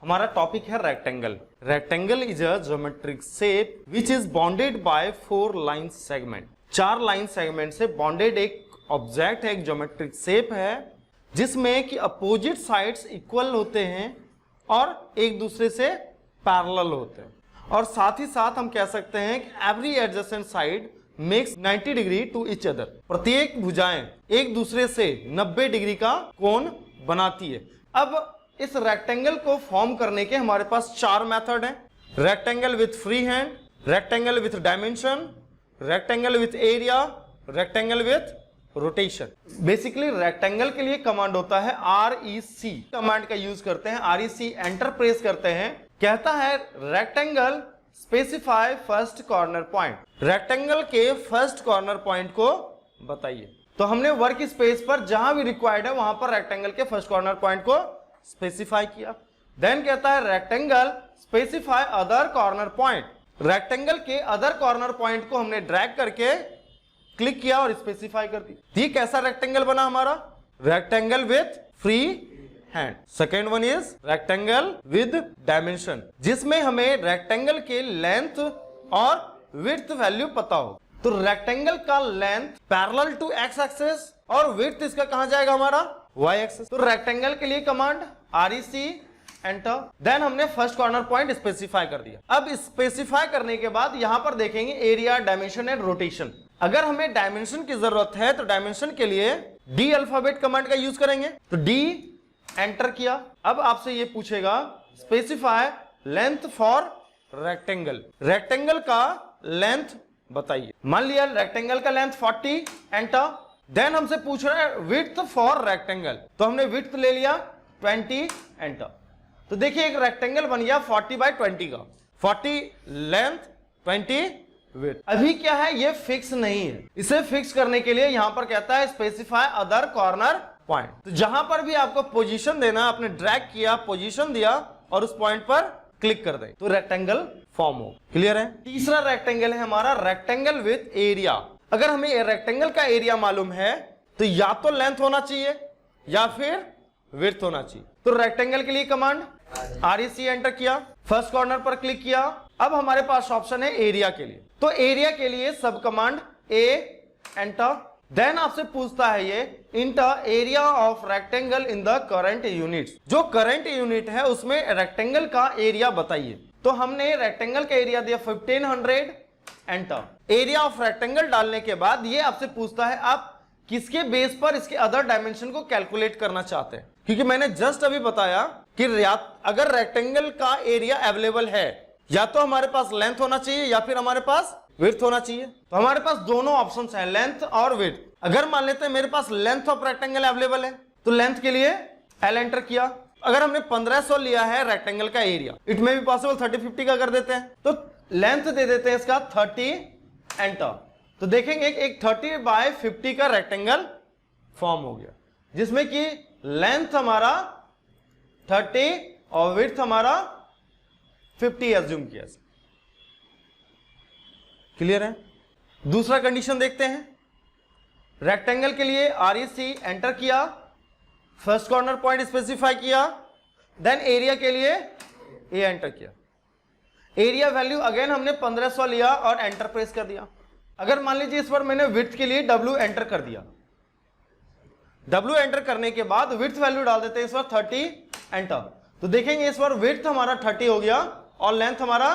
हमारा टॉपिक है rectangle. Rectangle is a geometric shape which is bonded by 4 line segment. 4 line segment से bonded एक object है, एक ज्योमेट्रिक शेप है जिसमें कि अपोजिट साइड्स इक्वल होते हैं और एक दूसरे से पैरेलल होते हैं, और साथ ही साथ हम कह सकते हैं कि every adjacent side makes 90 degree to each other. प्रत्येक भुजाएं एक दूसरे से 90 डिग्री का कोण बनाती है। अब इस रेक्टेंगल को फॉर्म करने के हमारे पास 4 मेथड हैं। Rectangle with free hand, rectangle with dimension, rectangle with area, rectangle with rotation. Basically rectangle के लिए कमांड होता है REC कमांड का यूज करते हैं। REC एंटर प्रेस करते हैं, कहता है rectangle specify first corner point. Rectangle के फर्स्ट कॉर्नर पॉइंट को बताइए। तो हमने वर्क स्पेस पर जहां भी रिक्वायर्ड है वहां पर रेक्टेंगल के फर्स्ट कॉर्नर पॉइंट को स्पेसिफाई किया। देन कहता है rectangle specify other corner point. Rectangle के अदर कॉर्नर पॉइंट को हमने ड्रैग करके क्लिक किया और स्पेसिफाई कर दी। ये कैसा रेक्टेंगल बना हमारा? Rectangle with free hand. Second one is rectangle with dimension, जिसमें हमें रेक्टेंगल के लेंथ और विड्थ वैल्यू पता हो। तो रेक्टेंगल का length parallel to X axis और विड्थ इसका कहां जाएगा? हमारा y एक्सिस। तो रेक्टेंगल के लिए कमांड REC एंटर। देन हमने फर्स्ट कॉर्नर पॉइंट स्पेसिफाई कर दिया। अब स्पेसिफाई करने के बाद यहां पर देखेंगे एरिया, डायमेंशन एंड रोटेशन। अगर हमें डायमेंशन की जरूरत है तो डायमेंशन के लिए D अल्फाबेट कमांड का यूज करेंगे। तो D एंटर किया। अब आपसे ये पूछेगा specify length for rectangle. Rectangle का लेंथ बताइए। मान लिया रेक्टेंगल का लेंथ 40, एंटर। देन हमसे पूछ रहा है विड्थ फॉर रेक्टेंगल, तो हमने विड्थ ले लिया 20, एंटर। तो देखिए एक रेक्टेंगल बन गया 40 बाय 20 का। 40 लेंथ, 20 विड्थ। अभी क्या है, ये फिक्स नहीं है। इसे फिक्स करने के लिए यहां पर कहता है स्पेसिफाई अदर कॉर्नर पॉइंट। तो जहां पर भी आपको पोजीशन देना, आपने ड्रैग किया, पोजीशन दिया और उस पॉइंट पर क्लिक कर दे तो रेक्टेंगल फॉर्म हो। क्लियर है? तीसरा रेक्टेंगल है हमारा रेक्टेंगल विथ एरिया। अगर हमें रेक्टेंगल का एरिया मालूम है तो या तो लेंथ होना चाहिए या फिर विड्थ होना चाहिए। तो रेक्टेंगल के लिए कमांड REC एंटर किया, फर्स्ट कॉर्नर पर क्लिक किया। अब हमारे पास ऑप्शन है एरिया के लिए। तो एरिया के लिए सब कमांड A एंटर। देन आपसे पूछता है ये inter area of rectangle in the current unit. जो करंट यूनिट है उसमें रेक्टेंगल का एरिया बताइए। तो हमने रेक्टेंगल का एरिया दिया 1500, एंटर। एरिया ऑफ रेक्टेंगल डालने के बाद ये आपसे पूछता है आप किसके बेस पर इसके अदर डायमेंशन को कैलकुलेट करना चाहते हैं। क्योंकि मैंने जस्ट अभी बताया कि अगर रेक्टेंगल का एरिया अवेलेबल है या तो हमारे पास लेंथ होना चाहिए या फिर हमारे पास विड्थ होना चाहिए। तो हमारे पास दोनों ऑप्शंस हैं, लेंथ और विड्थ। अगर मान लेते हैं मेरे पास लेंथ ऑफ रेक्टेंगल अवेलेबल है तो लेंथ के लिए L एंटर किया। अगर हमने 1500 लिया है रेक्टेंगल का एरिया, इट में भी पॉसिबल 30-50 का कर देते हैं, तो लेंथ दे देते हैं इसका 30, एंटर। तो देखेंगे एक 30 बाय 50 का रेक्टेंगल फॉर्म हो गया, जिसमें कि लेंथ हमारा 30 और विड्थ हमारा 50 एज्यूम किया। क्लियर है? दूसरा कंडीशन देखते हैं। रेक्टेंगल के लिए REC एंटर किया, फर्स्ट कॉर्नर पॉइंट स्पेसिफाई किया, देन एरिया के लिए A एंटर किया। एरिया वैल्यू अगेन हमने 1500 लिया और एंटर प्रेस कर दिया। अगर मान लीजिए इस पर मैंने विड्थ के लिए W एंटर कर दिया। W एंटर करने के बाद विड्थ वैल्यू डाल देते हैं इस पर 30, एंटर। तो देखेंगे इस पर विड्थ हमारा 30 हो गया और लेंथ हमारा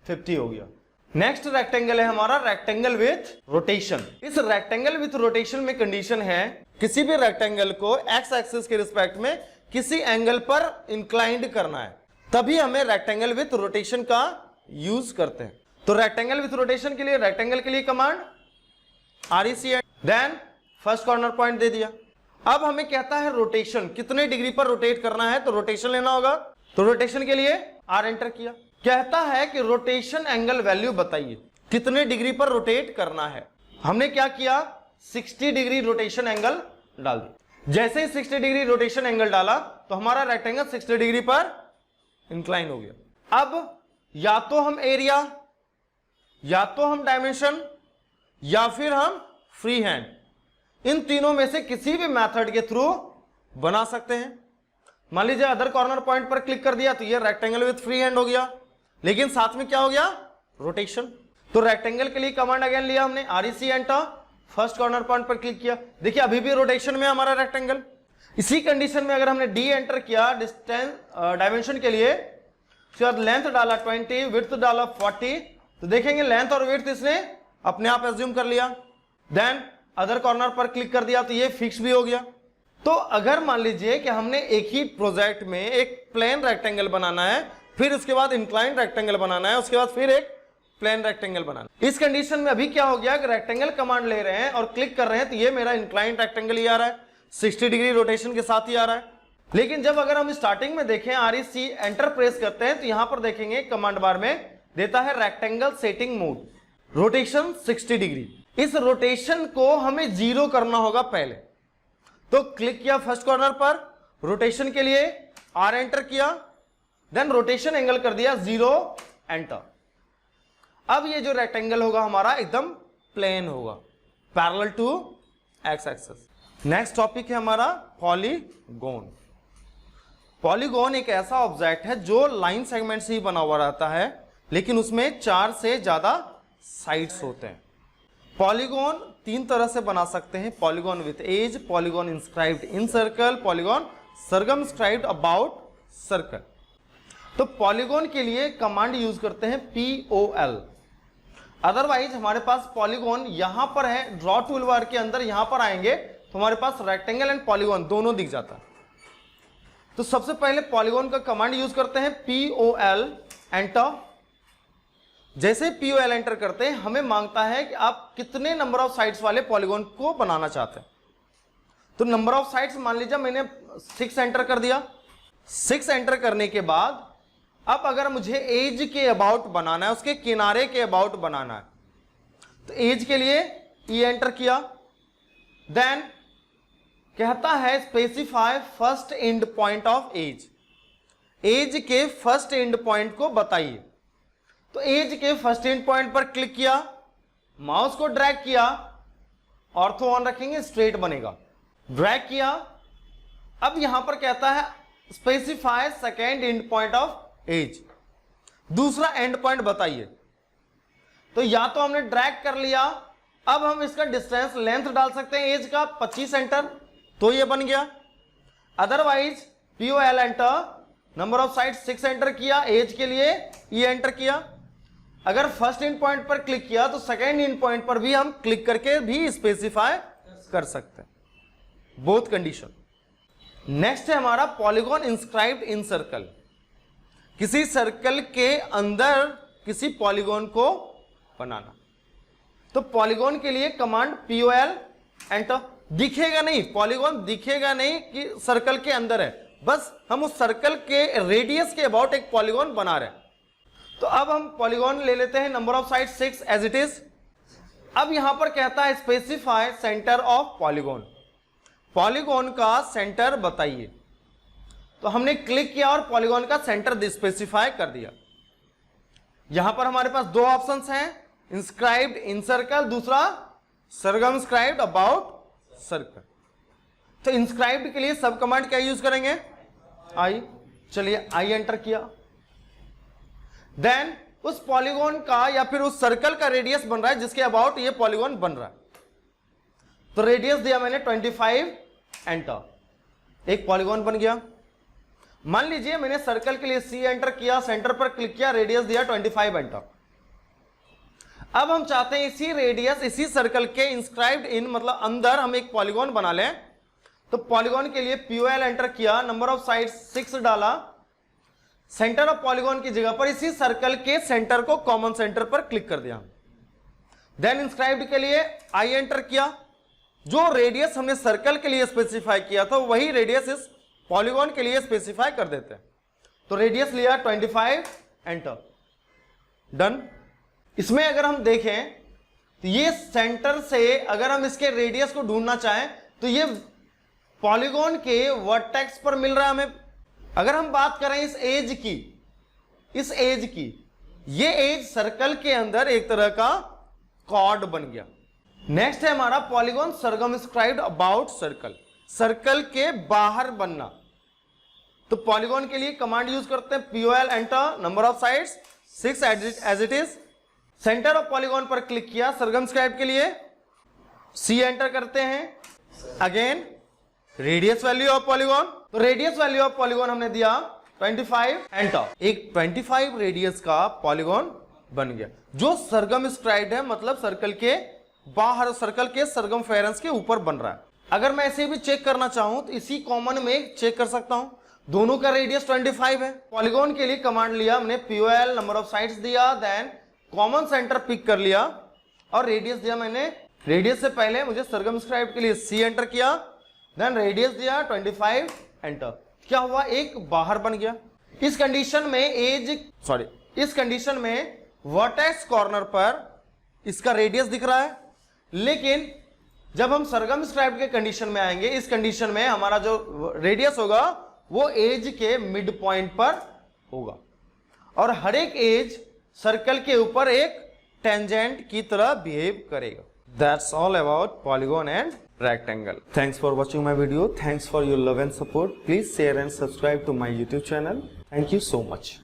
50 हो गया। नेक्स्ट रेक्टेंगल है हमारा रेक्टेंगल विथ रोटेशन। इस रेक्टेंगल विथ रोटेशन में कंडीशन है किसी भी रेक्टेंगल को एक्स एक्सिस के रिस्पेक्ट में किसी एंगल पर इंक्लाइंड करना है, तभी हमें रेक्टेंगल विथ रोटेशन का यूज करते हैं। तो रेक्टेंगल विथ रोटेशन के लिए रेक्टेंगल के लिए command REC, then first corner point दे दिया। अब हमें कहता है रोटेशन कितने डिग्री पर रोटेट करना है, तो रोटेशन लेना होगा। तो रोटेशन के लिए R एंटर किया। कहता है कि रोटेशन एंगल वैल्यू बताइए, कितने डिग्री पर रोटेट करना है। हमने क्या किया, 60 डिग्री रोटेशन एंगल डाल दिया। जैसे ही 60 डिग्री रोटेशन एंगल डाला तो हमारा रेक्टेंगल 60 डिग्री पर इंक्लाइन हो गया। अब या तो हम एरिया, या तो हम डायमेंशन, या फिर हम फ्री हैंड, इन तीनों में से किसी भी मेथड के थ्रू बना सकते हैं। मान लीजिए अदर कॉर्नर पॉइंट पर क्लिक कर दिया तो ये रेक्टेंगल विथ फ्री हैंड हो गया, लेकिन साथ में क्या हो गया, रोटेशन। तो रेक्टेंगल के लिए कमांड अगेन लिया हमने, REC enter, first corner point पर क्लिक किया, देखिए अभी भी रोटेशन में हमारा रेक्टेंगल। इसी कंडीशन में अगर हमने D एंटर किया डिस्टेंस डायमेंशन के लिए, फिर लेंथ डाला 20, विड्थ डाला 40, तो देखेंगे लेंथ और विड्थ इसने अपने आप एज्यूम कर लिया। देन अदर कॉर्नर पर क्लिक कर दिया तो ये फिक्स भी हो गया। तो अगर मान लीजिए कि हमने एक ही प्रोजेक्ट में एक प्लेन रेक्टेंगल बनाना है, फिर उसके बाद इंक्लाइंड रेक्टेंगल बनाना है, उसके बाद फिर एक प्लेन रेक्टेंगल बनाना। इस कंडीशन में अभी क्या हो गया कि रेक्टेंगल कमांड ले रहे हैं और क्लिक कर रहे हैं तो ये मेरा इंक्लाइंड रेक्टेंगल ही आ रहा है, 60 डिग्री रोटेशन के साथ ही आ रहा है। लेकिन जब अगर हम स्टार्टिंग में देखें REC एंटर प्रेस करते हैं तो यहां पर देखेंगे कमांड बार में देता है rectangle setting mode, rotation 60 degree. इस रोटेशन को हमें 0 करना होगा पहले, तो क्लिक किया फर्स्ट कॉर्नर पर, रोटेशन के लिए R एंटर किया, देन रोटेशन एंगल कर दिया 0 एंटर। अब ये जो रेक्टेंगल होगा हमारा एकदम प्लेन होगा, parallel to X axis. Next topic है हमारा पॉलीगोन। पॉलीगोन एक ऐसा ऑब्जेक्ट है जो लाइन सेगमेंट से ही बना हुआ रहता है, लेकिन उसमें 4 से ज्यादा साइड्स होते हैं। पॉलीगोन 3 तरह से बना सकते हैं, polygon with edge, polygon inscribed in circle, polygon circumscribed about circle. तो पॉलीगोन के लिए कमांड यूज करते हैं POL। अदरवाइज हमारे पास पॉलीगोन यहां पर है, ड्रॉ टूल बार के अंदर यहां पर आएंगे तो हमारे पास रेक्टेंगल एंड पॉलीगोन दोनों दिख जाता है। तो सबसे पहले पॉलीगोन का कमांड यूज करते हैं POL एंटर। जैसे POL एंटर करते हैं हमें मांगता है कि आप कितने नंबर ऑफ साइड्स वाले पॉलीगोन को बनाना चाहते हैं। तो नंबर ऑफ साइड्स मान लीजिए मैंने 6 एंटर कर दिया। 6 एंटर करने के बाद अब अगर मुझे एज के अबाउट बनाना है, उसके किनारे के अबाउट बनाना है, तो एज के लिए E एंटर किया। देन कहता है specify first end point of edge, edge के फर्स्ट एंड पॉइंट को बताइए। तो एज के फर्स्ट एंड पॉइंट पर क्लिक किया, माउस को ड्रैग किया, ऑर्थो ऑन रखेंगे स्ट्रेट बनेगा, ड्रैग किया। अब यहां पर कहता है specify second end point of edge, दूसरा एंड पॉइंट बताइए। तो या तो हमने ड्रैग कर लिया, अब हम इसका डिस्टेंस लेंथ डाल सकते हैं एज का 25 एंटर, तो ये बन गया। Otherwise POL enter, number of side 6 enter किया, एज के लिए E एंटर किया। अगर फर्स्ट एंड पॉइंट पर क्लिक किया तो सेकेंड एंड पॉइंट पर भी हम क्लिक करके भी स्पेसिफाई कर सकते हैं, बोथ कंडीशन। नेक्स्ट है हमारा पॉलीगोन इंस्क्राइब्ड इन सर्कल। किसी सर्कल के अंदर किसी पॉलीगोन को बनाना। तो पॉलीगोन के लिए कमांड POL एंटर। दिखेगा नहीं, पॉलीगोन दिखेगा नहीं कि सर्कल के अंदर है, बस हम उस सर्कल के रेडियस के अबाउट एक पॉलीगोन बना रहे हैं। तो अब हम पॉलीगोन ले लेते हैं, number of side 6 as it is. अब यहां पर कहता है specify centre of polygon, polygon का सेंटर बताइए। तो हमने क्लिक किया और पॉलीगोन का सेंटर स्पेसिफाई कर दिया। यहां पर हमारे पास 2 ऑप्शंस हैं, इंस्क्राइब्ड इन सर्कल, दूसरा सर्कमस्क्राइब्ड अबाउट सर्कल। तो इंस्क्राइब्ड के लिए सब कमांड क्या यूज करेंगे, आई। चलिए I एंटर किया। देन उस पॉलीगोन का या फिर उस सर्कल का रेडियस बन रहा है जिसके अबाउट ये पॉलीगोन बन रहा है। तो रेडियस दिया मैंने 25 एंटर, एक पॉलीगोन बन गया। मान लीजिए मैंने सर्कल के लिए C एंटर किया, सेंटर पर क्लिक किया, रेडियस दिया 25 एंटर। अब हम चाहते हैं इसी रेडियस, इसी सर्कल के इंस्क्राइब्ड इन मतलब अंदर हम एक पॉलीगोन बना लें। तो पॉलीगोन के लिए POL एंटर किया, नंबर ऑफ साइड 6 डाला, सेंटर ऑफ पॉलीगोन की जगह पर इसी सर्कल के सेंटर को कॉमन सेंटर पर क्लिक कर दिया। देन इंस्क्राइब्ड के लिए I एंटर किया, जो रेडियस हमने सर्कल के लिए स्पेसिफाई किया था वही रेडियस इस पॉलीगोन के लिए स्पेसिफाई कर देते हैं। तो रेडियस लिया 25 एंटर, डन। इसमें अगर हम देखें तो ये सेंटर से अगर हम इसके रेडियस को ढूंढना चाहें तो ये पॉलीगोन के वर्टेक्स पर मिल रहा है हमें। अगर हम बात करें इस एज की, ये एज सर्कल के अंदर एक तरह का कॉर्ड बन गया। नेक्स्ट है हमारा polygon circumscribed about circle, circle के बाहर बनना। तो पॉलीगॉन के लिए कमांड यूज करते हैं POL enter, number of sides 6 as it is. Centre of polygon पर क्लिक किया, सर्कमस्क्राइब के लिए C एंटर करते हैं। Again radius value of polygon, तो रेडियस वैल्यू ऑफ पॉलीगॉन हमने दिया 25 एंटर। एक 25 रेडियस का पॉलीगॉन बन गया जो सर्कमस्क्राइब्ड है, मतलब सर्कल के बाहर, सर्कल के सर्कमफेरेंस के ऊपर बन रहा है। अगर मैं ऐसे भी चेक करना चाहूं तो इसी कॉमन में चेक कर सकता हूं, दोनों का रेडियस 25 है। पॉलीगॉन के लिए कमांड लिया हमने POL, नंबर ऑफ साइड्स दिया, देन कॉमन सेंटर पिक कर लिया और रेडियस दिया मैंने। रेडियस से पहले मुझे सर्कमस्क्राइब के लिए C एंटर किया, देन रेडियस दिया 25 एंटर। क्या हुआ, एक बाहर बन गया। इस कंडीशन में वर्टेक्स कॉर्नर पर इसका रेडियस दिख रहा है, लेकिन जब हम सर्कमस्क्राइब के कंडीशन में आएंगे, इस कंडीशन में हमारा जो रेडियस होगा वो एज के मिड पॉइंट पर होगा और हर एक एज सर्कल के ऊपर एक टेंजेंट की तरह बिहेव करेगा। That's all about polygon and rectangle. Thanks for watching my video. Thanks for your love and support. Please share and subscribe to my YouTube channel. Thank you so much.